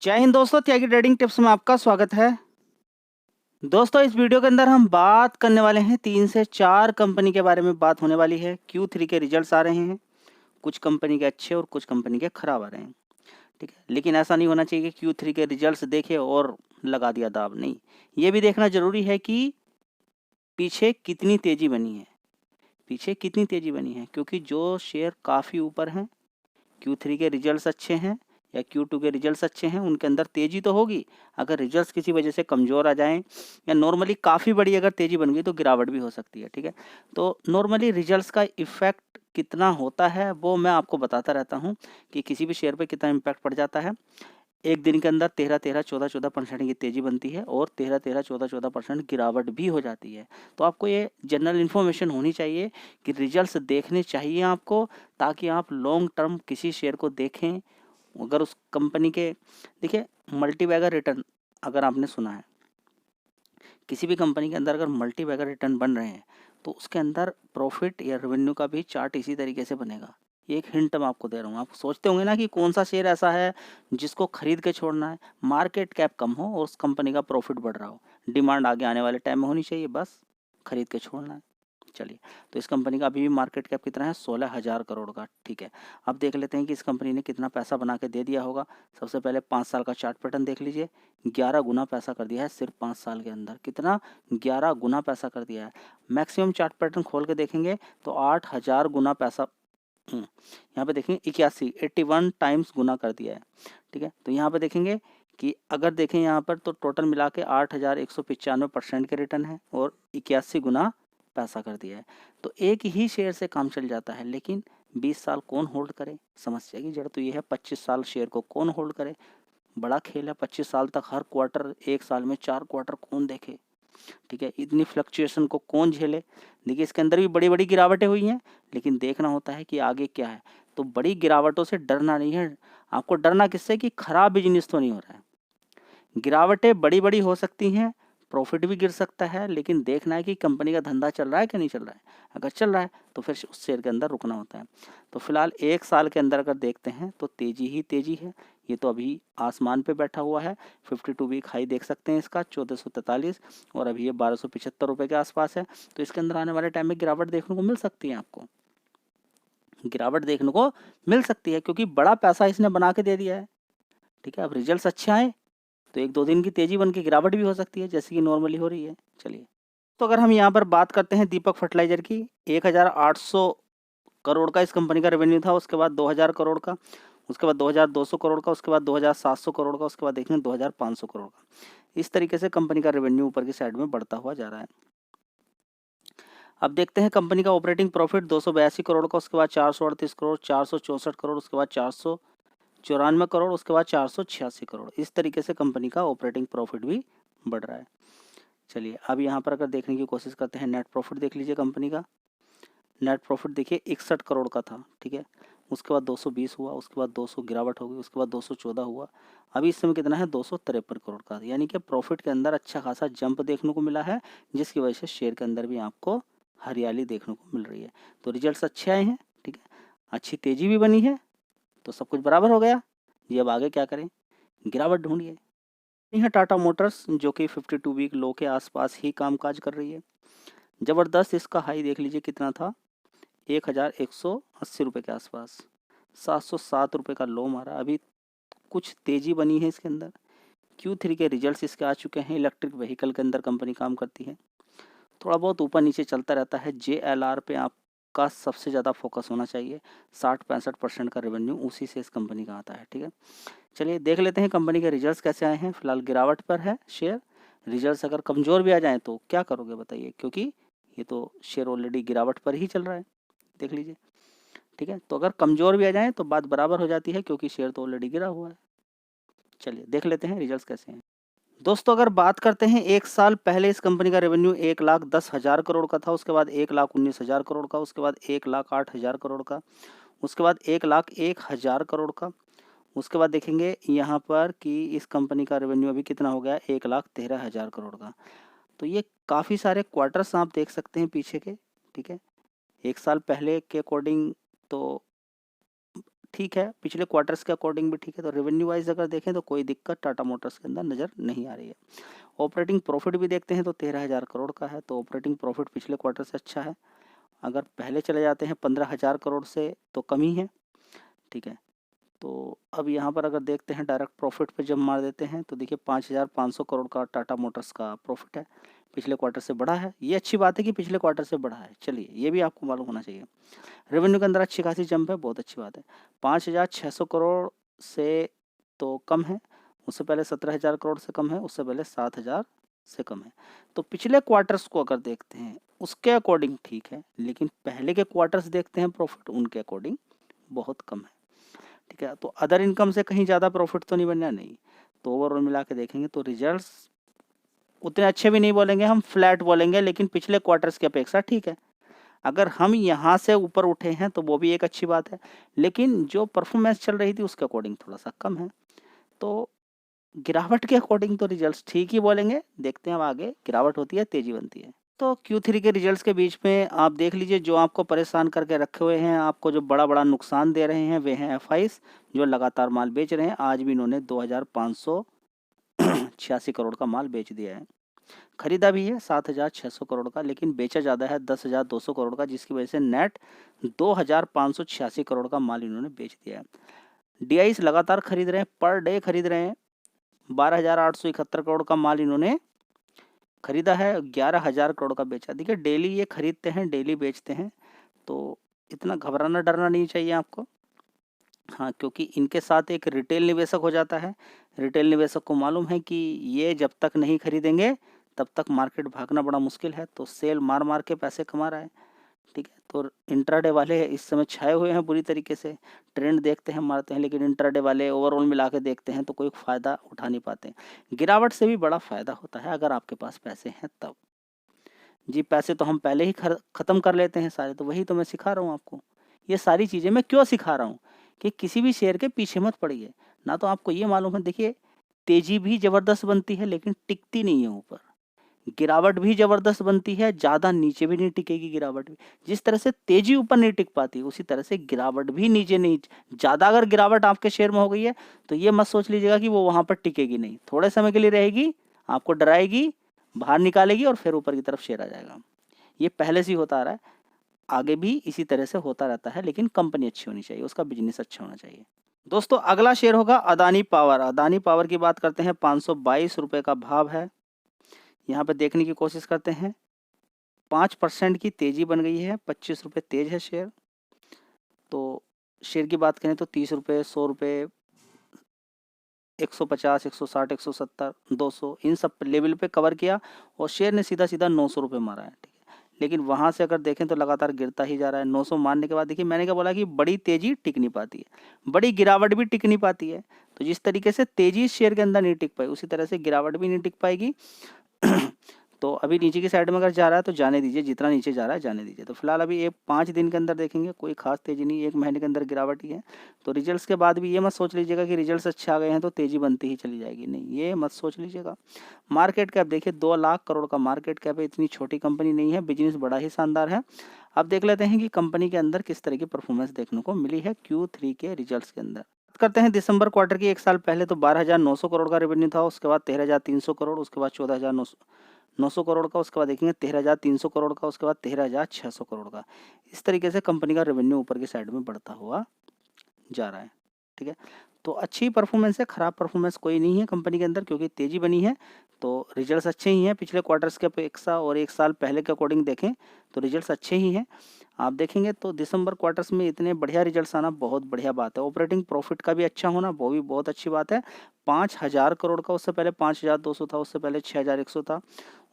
जय हिंद दोस्तों, त्यागी trading tips में आपका स्वागत है। दोस्तों, इस वीडियो के अंदर हम बात करने वाले हैं 3 से 4 कंपनी के बारे में बात होने वाली है। Q3 के रिजल्ट्स आ रहे हैं, कुछ कंपनी के अच्छे और कुछ कंपनी के खराब आ रहे हैं, ठीक है। लेकिन ऐसा नहीं होना चाहिए कि Q3 के रिजल्ट्स देखे और लगा दिया दाव, नहीं। ये भी देखना ज़रूरी है कि पीछे कितनी तेज़ी बनी है, क्योंकि जो शेयर काफ़ी ऊपर हैं, Q3 के रिजल्ट्स अच्छे हैं या Q2 के रिजल्ट्स अच्छे हैं, उनके अंदर तेज़ी तो होगी। अगर रिजल्ट्स किसी वजह से कमज़ोर आ जाएँ या नॉर्मली काफ़ी बड़ी अगर तेज़ी बन गई तो गिरावट भी हो सकती है, ठीक है। तो नॉर्मली रिजल्ट्स का इफ़ेक्ट कितना होता है वो मैं आपको बताता रहता हूँ कि किसी भी शेयर पे कितना इम्पैक्ट पड़ जाता है। एक दिन के अंदर 13-13, 14-14% की तेज़ी बनती है और 13-13, 14-14% गिरावट भी हो जाती है। तो आपको ये जनरल इन्फॉर्मेशन होनी चाहिए कि रिजल्ट्स देखने चाहिए आपको, ताकि आप लॉन्ग टर्म किसी शेयर को देखें। अगर उस कंपनी के देखिए मल्टीबैगर रिटर्न, अगर आपने सुना है किसी भी कंपनी के अंदर अगर मल्टीबैगर रिटर्न बन रहे हैं तो उसके अंदर प्रॉफिट या रेवेन्यू का भी चार्ट इसी तरीके से बनेगा। ये एक हिंट मैं आपको दे रहा हूँ। आप सोचते होंगे ना कि कौन सा शेयर ऐसा है जिसको खरीद के छोड़ना है। मार्केट कैप कम हो और उस कंपनी का प्रॉफिट बढ़ रहा हो, डिमांड आगे आने वाले टाइम में होनी चाहिए, बस खरीद के छोड़ना है। चलिए, तो इस कंपनी का अभी भी मार्केट कैप कितना है? 16,000 करोड़ का, ठीक है। अब देख लेते हैं कि इस कंपनी ने कितना पैसा बना के दे दिया होगा। सबसे पहले 5 साल का चार्ट पैटर्न देख लीजिए। 11 गुना पैसा कर दिया है सिर्फ 5 साल के अंदर। कितना? 11 गुना पैसा कर दिया है। मैक्सिमम चार्ट पैटर्न खोल के देखेंगे तो 8,000 गुना पैसा, यहाँ पे देखेंगे 81 टाइम्स गुना कर दिया है, ठीक है। तो यहाँ पे देखेंगे कि अगर देखें यहाँ पर तो टोटल मिला के 8,195% के रिटर्न है और 81 गुना पैसा कर दिया है। तो एक ही शेयर से काम चल जाता है, लेकिन 20 साल कौन होल्ड करे? समस्या की जड़ तो ये है। 25 साल शेयर को कौन होल्ड करे? बड़ा खेल है। 25 साल तक हर क्वार्टर, एक साल में 4 क्वार्टर कौन देखे, ठीक है। इतनी फ्लक्चुएशन को कौन झेले? देखिए, इसके अंदर भी बड़ी बड़ी गिरावटें हुई हैं, लेकिन देखना होता है कि आगे क्या है। तो बड़ी गिरावटों से डरना नहीं है। आपको डरना किससे? कि खराब बिजनेस तो नहीं हो रहा है। गिरावटें बड़ी बड़ी हो सकती हैं, प्रॉफिट भी गिर सकता है, लेकिन देखना है कि कंपनी का धंधा चल रहा है कि नहीं चल रहा है। अगर चल रहा है तो फिर उस शेयर के अंदर रुकना होता है। तो फिलहाल एक साल के अंदर अगर देखते हैं तो तेजी ही तेजी है। ये तो अभी आसमान पे बैठा हुआ है। 52 वीक हाई देख सकते हैं इसका 1443, और अभी ये 1275 रुपये के आसपास है। तो इसके अंदर आने वाले टाइम में गिरावट देखने को मिल सकती है। आपको गिरावट देखने को मिल सकती है क्योंकि बड़ा पैसा इसने बना के दे दिया है, ठीक है। अब रिजल्ट्स अच्छे आए तो 1-2 दिन की तेजी बन के गिरावट भी हो सकती है, जैसे कि नॉर्मली हो रही है। चलिए, तो अगर हम यहाँ पर बात करते हैं दीपक फर्टिलाइजर की, 1,800 करोड़ का इस कंपनी का रेवेन्यू था। उसके बाद 2,000 करोड़ का, उसके बाद 2,200 करोड़ का, उसके बाद 2,700 करोड़ का, उसके बाद देखेंगे 2,500 करोड़ का। इस तरीके से कंपनी का रेवेन्यू ऊपर की साइड में बढ़ता हुआ जा रहा है। अब देखते हैं कंपनी का ऑपरेटिंग प्रॉफिट 282 करोड़ का, उसके बाद 438 करोड़, 464 करोड़, उसके बाद 494 करोड़, उसके बाद 486 करोड़। इस तरीके से कंपनी का ऑपरेटिंग प्रॉफिट भी बढ़ रहा है। चलिए, अब यहाँ पर अगर देखने की कोशिश करते हैं, नेट प्रॉफिट देख लीजिए कंपनी का। नेट प्रॉफिट देखिए 61 करोड़ का था, ठीक है। उसके बाद 220 हुआ, उसके बाद 200 गिरावट हो गई, उसके बाद 214 हुआ। अभी इस समय कितना है? 253 करोड़ का। यानी कि प्रॉफिट के अंदर अच्छा खासा जंप देखने को मिला है, जिसकी वजह से शेयर के अंदर भी आपको हरियाली देखने को मिल रही है। तो रिजल्ट्स अच्छे आए हैं, ठीक है। अच्छी तेजी भी बनी है, तो सब कुछ बराबर हो गया। जी, अब आगे क्या करें? गिरावट ढूंढिए। ये है टाटा मोटर्स, जो कि 52 वीक लो के आसपास ही कामकाज कर रही है। ज़बरदस्त इसका हाई देख लीजिए कितना था? 1,180 रुपये के आसपास। 707 रुपये का लो मारा। अभी कुछ तेज़ी बनी है इसके अंदर। Q3 के रिजल्ट्स इसके आ चुके हैं। इलेक्ट्रिक व्हीकल के अंदर कंपनी काम करती है। थोड़ा बहुत ऊपर नीचे चलता रहता है। JLR पे आपका सबसे ज़्यादा फोकस होना चाहिए। 60-65% का रेवेन्यू उसी से इस कंपनी का आता है, ठीक है। चलिए, देख लेते हैं कंपनी के रिजल्ट्स कैसे आए हैं। फिलहाल गिरावट पर है शेयर। रिजल्ट्स अगर कमज़ोर भी आ जाएँ तो क्या करोगे बताइए? क्योंकि ये तो शेयर ऑलरेडी गिरावट पर ही चल रहा है, देख लीजिए, ठीक है। तो अगर कमज़ोर भी आ जाएँ तो बात बराबर हो जाती है, क्योंकि शेयर तो ऑलरेडी गिरा हुआ है। चलिए, देख लेते हैं रिजल्ट्स कैसे हैं। दोस्तों, अगर बात करते हैं, 1 साल पहले इस कंपनी का रेवेन्यू 1,10,000 करोड़ का था, उसके बाद 1,19,000 करोड़ का, उसके बाद 1,08,000 करोड़ का, उसके बाद 1,01,000 करोड़ का। उसके बाद देखेंगे यहाँ पर कि इस कंपनी का रेवेन्यू अभी कितना हो गया? 1,13,000 करोड़ का। तो ये काफ़ी सारे क्वार्टर्स आप देख सकते हैं पीछे के, ठीक है। 1 साल पहले के अकॉर्डिंग तो ठीक है, पिछले क्वार्टर्स के अकॉर्डिंग भी ठीक है। तो रेवेन्यू वाइज अगर देखें तो कोई दिक्कत टाटा मोटर्स के अंदर नज़र नहीं आ रही है। ऑपरेटिंग प्रॉफिट भी देखते हैं तो 13,000 करोड़ का है, तो ऑपरेटिंग प्रॉफिट पिछले क्वार्टर से अच्छा है। अगर पहले चले जाते हैं 15,000 करोड़ से तो कम ही है, ठीक है। तो अब यहाँ पर अगर देखते हैं डायरेक्ट प्रॉफिट पे जब मार देते हैं तो देखिए 5,500 करोड़ का टाटा मोटर्स का प्रॉफिट है, पिछले क्वार्टर से बढ़ा है। ये अच्छी बात है कि पिछले क्वार्टर से बढ़ा है, चलिए ये भी आपको मालूम होना चाहिए। रेवेन्यू के अंदर अच्छी खासी जंप है, बहुत अच्छी बात है। 5,600 करोड़ से तो कम है, उससे पहले 17,000 करोड़ से कम है, उससे पहले 7,000 से कम है। तो पिछले क्वार्टर्स को अगर देखते हैं उसके अकॉर्डिंग ठीक है, लेकिन पहले के क्वार्टर्स देखते हैं प्रॉफिट, उनके अकॉर्डिंग बहुत कम है, ठीक है। तो अदर इनकम से कहीं ज़्यादा प्रॉफिट तो नहीं बनना, नहीं। तो ओवरऑल मिला के देखेंगे तो रिजल्ट्स उतने अच्छे भी नहीं बोलेंगे, हम फ्लैट बोलेंगे, लेकिन पिछले क्वार्टर्स की अपेक्षा ठीक है। अगर हम यहाँ से ऊपर उठे हैं तो वो भी एक अच्छी बात है, लेकिन जो परफॉर्मेंस चल रही थी उसके अकॉर्डिंग थोड़ा सा कम है। तो गिरावट के अकॉर्डिंग तो रिजल्ट्स ठीक ही बोलेंगे, देखते हैं अब आगे गिरावट होती है तेजी बनती है। तो Q3 के रिजल्ट्स के बीच में आप देख लीजिए, जो आपको परेशान करके रखे हुए हैं, आपको जो बड़ा बड़ा नुकसान दे रहे हैं, वे हैं FIs जो लगातार माल बेच रहे हैं। आज भी इन्होंने 2,586 करोड़ का माल बेच दिया है। खरीदा भी है 7,600 करोड़ का, लेकिन बेचा ज़्यादा है 10,200 करोड़ का, जिसकी वजह से नेट 2,586 करोड़ का माल इन्होंने बेच दिया है। DIs लगातार खरीद रहे हैं, पर डे खरीद रहे हैं। 12,871 करोड़ का माल इन्होंने खरीदा है, 11,000 करोड़ का बेचा। देखिए डेली ये खरीदते हैं, डेली बेचते हैं, तो इतना घबराना डरना नहीं चाहिए आपको। हाँ, क्योंकि इनके साथ एक रिटेल निवेशक हो जाता है। रिटेल निवेशक को मालूम है कि ये जब तक नहीं खरीदेंगे तब तक मार्केट भागना बड़ा मुश्किल है, तो सेल मार मार के पैसे कमा रहा है, ठीक है। तो इंट्राडे वाले इस समय छाए हुए हैं बुरी तरीके से, ट्रेंड देखते हैं मारते हैं, लेकिन इंट्राडे वाले ओवरऑल मिला के देखते हैं तो कोई फ़ायदा उठा नहीं पाते। गिरावट से भी बड़ा फ़ायदा होता है अगर आपके पास पैसे हैं तब। जी, पैसे तो हम पहले ही ख़त्म कर लेते हैं सारे, तो वही तो मैं सिखा रहा हूँ आपको। ये सारी चीज़ें मैं क्यों सिखा रहा हूँ कि किसी भी शेयर के पीछे मत पड़िए। ना तो आपको ये मालूम है, देखिए तेज़ी भी ज़बरदस्त बनती है लेकिन टिकती नहीं है ऊपर। गिरावट भी ज़बरदस्त बनती है, ज़्यादा नीचे भी नहीं टिकेगी गिरावट भी। जिस तरह से तेज़ी ऊपर नहीं टिक पाती, उसी तरह से गिरावट भी नीचे नहीं। ज़्यादा अगर गिरावट आपके शेयर में हो गई है तो ये मत सोच लीजिएगा कि वो वहाँ पर टिकेगी नहीं। थोड़े समय के लिए रहेगी, आपको डराएगी, बाहर निकालेगी और फिर ऊपर की तरफ शेयर आ जाएगा। ये पहले से ही होता आ रहा है, आगे भी इसी तरह से होता रहता है, लेकिन कंपनी अच्छी होनी चाहिए, उसका बिजनेस अच्छा होना चाहिए। दोस्तों अगला शेयर होगा अदानी पावर। अदानी पावर की बात करते हैं, 522 रुपये का भाव है। यहाँ पे देखने की कोशिश करते हैं, 5% की तेज़ी बन गई है, 25 रुपये तेज है शेयर। तो शेयर की बात करें तो 30 रुपये, 100 रुपये, 150, 160, 170, 200 इन सब लेवल पे कवर किया और शेयर ने सीधा सीधा 900 रुपये मारा है, ठीक है। लेकिन वहाँ से अगर देखें तो लगातार गिरता ही जा रहा है। 900 मारने के बाद देखिए, मैंने क्या बोला कि बड़ी तेज़ी टिक नहीं पाती है, बड़ी गिरावट भी टिक नहीं पाती है। तो जिस तरीके से तेज़ी शेयर के अंदर नहीं टिक पाई, उसी तरह से गिरावट भी नहीं टिक पाएगी। तो अभी नीचे की साइड में अगर जा रहा है तो जाने दीजिए, जितना नीचे जा रहा है जाने दीजिए। तो फिलहाल अभी 5 दिन के अंदर देखेंगे कोई खास तेज़ी नहीं, 1 महीने के अंदर गिरावट ही है। तो रिजल्ट्स के बाद भी ये मत सोच लीजिएगा कि रिजल्ट्स अच्छे आ गए हैं तो तेज़ी बनती ही चली जाएगी, नहीं, ये मत सोच लीजिएगा। मार्केट कैप देखिए, 2 लाख करोड़ का मार्केट कैप है, इतनी छोटी कंपनी नहीं है, बिजनेस बड़ा ही शानदार है। अब देख लेते हैं कि कंपनी के अंदर किस तरह की परफॉर्मेंस देखने को मिली है Q3 के रिजल्ट्स के अंदर। करते हैं दिसंबर क्वार्टर की। 1 साल पहले तो 12,900 करोड़ का रेवेन्यू था, उसके बाद 13,300 करोड़, उसके बाद 14,900 करोड़ का, उसके बाद देखेंगे 13,300 करोड़ का, उसके बाद 13,600 करोड़ का। इस तरीके से कंपनी का रेवेन्यू ऊपर की साइड में बढ़ता हुआ जा रहा है, ठीक है। तो अच्छी परफॉर्मेंस है, ख़राब परफॉर्मेंस कोई नहीं है कंपनी के अंदर, क्योंकि तेज़ी बनी है तो रिजल्ट्स अच्छे ही हैं पिछले क्वार्टर्स के अपेक्षा, और 1 साल पहले के अकॉर्डिंग देखें तो रिजल्ट्स अच्छे ही हैं। आप देखेंगे तो दिसंबर क्वार्टर्स में इतने बढ़िया रिजल्ट्स आना बहुत बढ़िया बात है। ऑपरेटिंग प्रॉफिट का भी अच्छा होना वो भी बहुत अच्छी बात है। 5,000 करोड़ का, उससे पहले 5,200 था, उससे पहले 6,100 था,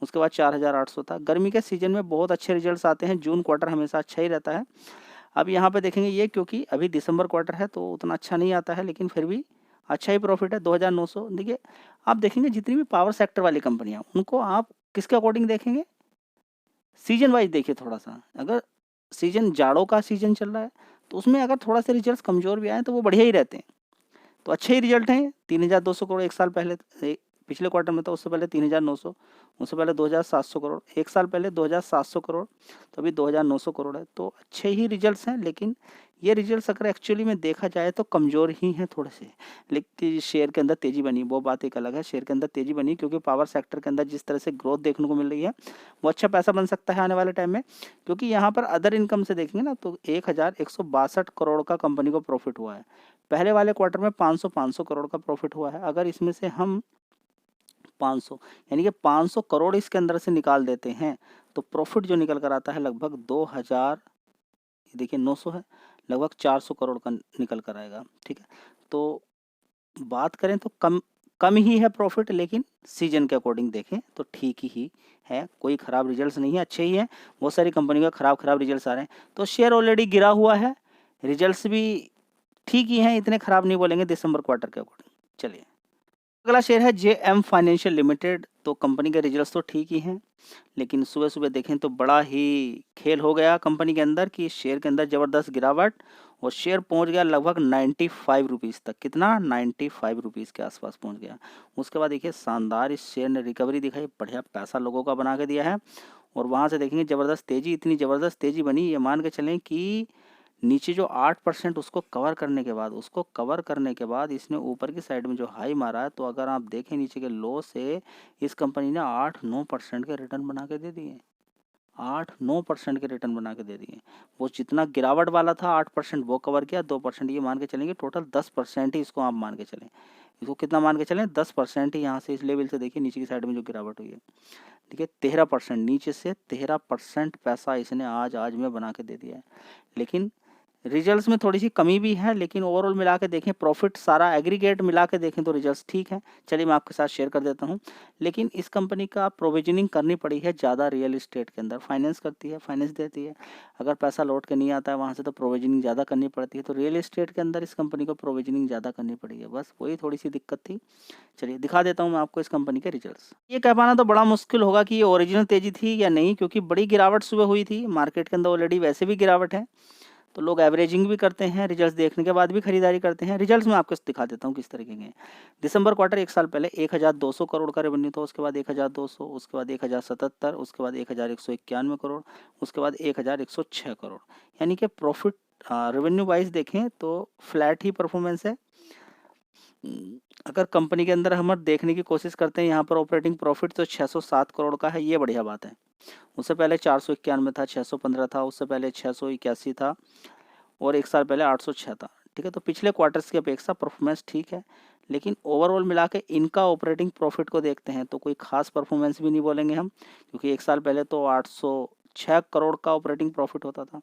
उसके बाद 4,800 था। गर्मी के सीजन में बहुत अच्छे रिजल्ट्स आते हैं, जून क्वार्टर हमेशा अच्छा ही रहता है। अब यहाँ पे देखेंगे ये, क्योंकि अभी दिसंबर क्वार्टर है तो उतना अच्छा नहीं आता है, लेकिन फिर भी अच्छा ही प्रॉफिट है 2,900। देखिए आप देखेंगे जितनी भी पावर सेक्टर वाली कंपनियां, उनको आप किसके अकॉर्डिंग देखेंगे, सीजन वाइज देखिए थोड़ा सा। अगर सीजन जाड़ों का सीजन चल रहा है तो उसमें अगर थोड़ा सा रिजल्ट कमज़ोर भी आए तो वो बढ़िया ही रहते हैं। तो अच्छे ही रिजल्ट हैं। 3,200 करोड़ 1 साल पहले, पिछले क्वार्टर में था, उससे पहले 3,900, उससे पहले 2,700 करोड़, 1 साल पहले 2,700 करोड़, तो अभी 2,900 करोड़ है। तो अच्छे ही रिजल्ट्स हैं, लेकिन ये रिजल्ट्स अगर एक्चुअली में देखा जाए तो कमज़ोर ही हैं थोड़े से, लेकिन शेयर के अंदर तेज़ी बनी वो बात एक अलग है। शेयर के अंदर तेज़ी बनी क्योंकि पावर सेक्टर के अंदर जिस तरह से ग्रोथ देखने को मिल रही है वो अच्छा पैसा बन सकता है आने वाले टाइम में, क्योंकि यहाँ पर अदर इनकम से देखेंगे ना तो 1162 करोड़ का कंपनी को प्रॉफिट हुआ है। पहले वाले क्वार्टर में 500 करोड़ का प्रॉफिट हुआ है। अगर इसमें से हम 500 यानी कि 500 करोड़ इसके अंदर से निकाल देते हैं तो प्रॉफिट जो निकल कर आता है लगभग 2000, देखिए 900 है, लगभग 400 करोड़ का निकल कर आएगा। ठीक है, तो बात करें तो कम कम ही है प्रॉफिट, लेकिन सीजन के अकॉर्डिंग देखें तो ठीक ही है, कोई ख़राब रिजल्ट्स नहीं है, अच्छे ही हैं। बहुत सारी कंपनियों का ख़राब रिजल्ट्स आ रहे हैं, तो शेयर ऑलरेडी गिरा हुआ है, रिजल्ट्स भी ठीक ही हैं, इतने ख़राब नहीं बोलेंगे दिसंबर क्वार्टर के अकॉर्डिंग। चलिए, अगला शेयर है जेएम फाइनेंशियल लिमिटेड। तो कंपनी के रिजल्ट्स तो ठीक ही हैं, लेकिन सुबह-सुबह देखें तो बड़ा ही खेल हो गया कंपनी के अंदर कि शेयर के अंदर ज़बरदस्त गिरावट, और शेयर पहुंच गया लगभग 95 रुपीज़ तक। कितना? 95 रुपीज़ के आसपास पहुंच गया। उसके बाद देखिए शानदार इस शेयर ने रिकवरी दिखाई, बढ़िया पैसा लोगों का बना के दिया है, और वहाँ से देखेंगे ज़बरदस्त तेज़ी, इतनी ज़बरदस्त तेज़ी बनी, ये मान के चलें कि नीचे जो 8% उसको कवर करने के बाद इसने ऊपर की साइड में जो हाई मारा है, तो अगर आप देखें नीचे के लो से इस कंपनी ने 8-9% के रिटर्न बना के दे दिए। 8-9% के रिटर्न बना के दे दिए। वो जितना गिरावट वाला था 8% वो कवर किया, 2% ये मान के चलेंगे, टोटल 10% ही इसको आप मान के चलें। इसको कितना मान के चलें? 10% ही यहाँ से इस लेवल से देखिए नीचे की साइड में जो गिरावट हुई है। ठीक है, 13%, नीचे से 13% पैसा इसने आज में बना के दे दिया है। लेकिन रिजल्ट्स में थोड़ी सी कमी भी है, लेकिन ओवरऑल मिला के देखें, प्रॉफिट सारा एग्रीगेट मिला के देखें तो रिजल्ट्स ठीक है। चलिए मैं आपके साथ शेयर कर देता हूं। लेकिन इस कंपनी का प्रोविजनिंग करनी पड़ी है ज़्यादा, रियल इस्टेट के अंदर फाइनेंस करती है, फाइनेंस देती है। अगर पैसा लौट के नहीं आता है वहाँ से तो प्रोविजनिंग ज़्यादा करनी पड़ती है, तो रियल इस्टेट के अंदर इस कंपनी को प्रोविजनिंग ज़्यादा करनी पड़ी है, बस वही थोड़ी सी दिक्कत थी। चलिए दिखा देता हूँ मैं आपको इस कंपनी के रिजल्ट्स। ये कह पाना तो बड़ा मुश्किल होगा कि ये ओरिजिनल तेजी थी या नहीं, क्योंकि बड़ी गिरावट सुबह हुई थी, मार्केट के अंदर ऑलरेडी वैसे भी गिरावट है, तो लोग एवरेजिंग भी करते हैं, रिजल्ट्स देखने के बाद भी खरीदारी करते हैं। रिजल्ट्स मैं आपको दिखा देता हूँ किस तरीके के हैं। दिसंबर क्वार्टर एक साल पहले 1200 करोड़ का रेवेन्यू था, उसके बाद 1200, उसके बाद 1077, उसके बाद 1191 करोड़, उसके बाद 1106 करोड़। यानी कि प्रॉफिट रेवेन्यू वाइज देखें तो फ्लैट ही परफॉर्मेंस है। अगर कंपनी के अंदर हम देखने की कोशिश करते हैं यहाँ पर ऑपरेटिंग प्रॉफिट, तो 607 करोड़ का है, ये बढ़िया बात है। उससे पहले 491 था, 615 था, उससे पहले 681 था, और एक साल पहले 806 था। ठीक है, तो पिछले क्वार्टर्स की अपेक्षा परफॉर्मेंस ठीक है, लेकिन ओवरऑल मिला के इनका ऑपरेटिंग प्रॉफिट को देखते हैं तो कोई खास परफॉर्मेंस भी नहीं बोलेंगे हम, क्योंकि एक साल पहले तो 806 करोड़ का ऑपरेटिंग प्रॉफिट होता था।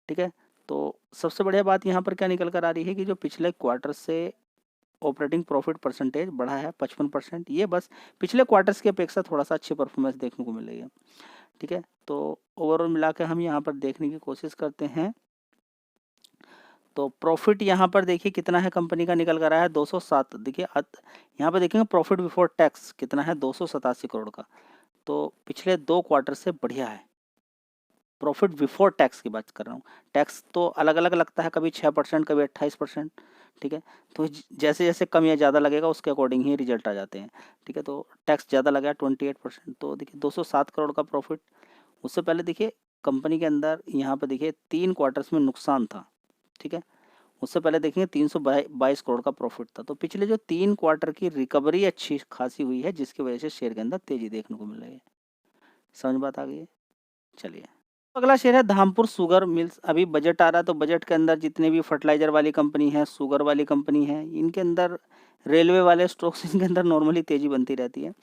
ठीक है, तो सबसे बढ़िया बात यहाँ पर क्या निकल कर आ रही है कि जो पिछले क्वार्टर से ऑपरेटिंग प्रॉफिट परसेंटेज बढ़ा है 55%, ये बस पिछले क्वार्टर्स की अपेक्षा थोड़ा सा अच्छी परफॉर्मेंस देखने को मिल रही है। ठीक है, तो ओवरऑल मिला के हम यहाँ पर देखने की कोशिश करते हैं तो प्रॉफिट यहाँ पर देखिए कितना है, कंपनी का निकल कर आया है 207। देखिए यहाँ पर देखेंगे प्रॉफिट बिफोर टैक्स कितना है, 287 करोड़ का, तो पिछले 2 क्वार्टर से बढ़िया है। प्रॉफिट बिफोर टैक्स की बात कर रहा हूँ, टैक्स तो अलग अलग लगता है, कभी 6%, कभी 28%। ठीक है, तो जैसे जैसे कम या ज़्यादा लगेगा उसके अकॉर्डिंग ही रिजल्ट आ जाते हैं। ठीक है, तो टैक्स ज़्यादा लगा 28%, तो देखिए 207 करोड़ का प्रॉफिट। उससे पहले देखिए कंपनी के अंदर यहाँ पर देखिए 3 क्वार्टर्स में नुकसान था। ठीक है, उससे पहले देखेंगे 322 करोड़ का प्रॉफिट था, तो पिछले जो 3 क्वार्टर की रिकवरी अच्छी खासी हुई है, जिसकी वजह से शेयर के अंदर तेजी देखने को मिल रही है। समझ बात आ गई है? चलिए, अगला शेयर है धामपुर शुगर मिल्स। अभी बजट आ रहा है, तो बजट के अंदर जितने भी फर्टिलाइजर वाली कंपनी है, शुगर वाली कंपनी है, इनके अंदर रेलवे वाले स्टॉक्स इनके अंदर नॉर्मली तेजी बनती रहती है।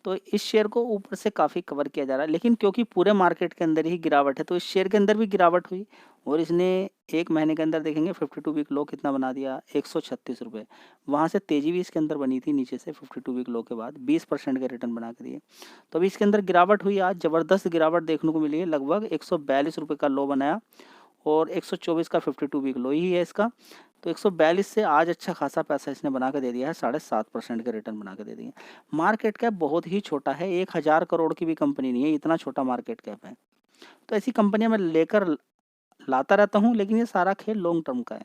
तो इस शेयर को ऊपर से काफ़ी कवर किया जा रहा है, लेकिन क्योंकि पूरे मार्केट के अंदर ही गिरावट है तो इस शेयर के अंदर भी गिरावट हुई, और इसने एक महीने के अंदर देखेंगे 52 वीक लो कितना बना दिया, 136 रुपये। वहाँ से तेजी भी इसके अंदर बनी थी, नीचे से 52 वीक लो के बाद 20% के रिटर्न बना के दिए। तो अभी इसके अंदर गिरावट हुई, आज ज़बरदस्त गिरावट देखने को मिली है, लगभग 142 रुपये का लो बनाया, और 124 का 52 वीक लो ही है इसका। तो 142 से आज अच्छा खासा पैसा इसने बना के दे दिया है, 7.5% के रिटर्न बना के दे दिए। मार्केट कैप बहुत ही छोटा है, 1000 करोड़ की भी कंपनी नहीं है, इतना छोटा मार्केट कैप है। तो ऐसी कंपनियां मैं लेकर लाता रहता हूँ, लेकिन ये सारा खेल लॉन्ग टर्म का है।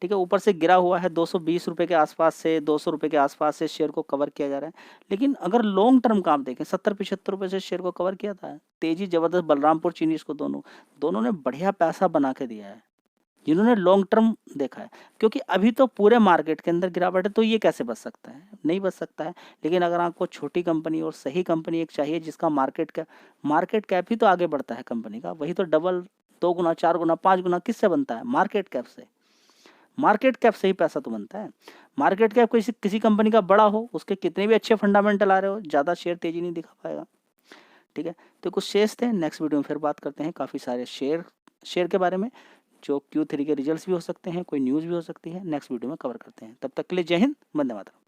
ठीक है, ऊपर से गिरा हुआ है 220 रुपये के आसपास से, 200 रुपये के आसपास से शेयर को कवर किया जा रहा है, लेकिन अगर लॉन्ग टर्म का आप देखें 70-75 रुपये से शेयर को कवर किया था। तेजी जबरदस्त, बलरामपुर चीनी, इसको दोनों ने बढ़िया पैसा बना के दिया है। जिन्होंने लॉन्ग टर्म देखा है, क्योंकि अभी तो पूरे मार्केट के अंदर गिरावट है, तो ये कैसे बच सकता है, नहीं बच सकता है। लेकिन अगर आपको छोटी कंपनी और सही कंपनी एक चाहिए जिसका मार्केट कैप ही तो आगे बढ़ता है कंपनी का, वही तो डबल 2 गुना 4 गुना 5 गुना किससे बनता है, मार्केट कैप से। मार्केट कैप से ही पैसा तो बनता है। मार्केट कैप किसी कंपनी का बड़ा हो, उसके कितने भी अच्छे फंडामेंटल आ रहे हो, ज़्यादा शेयर तेजी नहीं दिखा पाएगा। ठीक है, तो कुछ शेयर्स थे, नेक्स्ट वीडियो में फिर बात करते हैं काफ़ी सारे शेयर के बारे में, जो Q3 के रिजल्ट्स भी हो सकते हैं, कोई न्यूज़ भी हो सकती है, नेक्स्ट वीडियो में कवर करते हैं। तब तक के लिए जय हिंद, वंदे मातरम।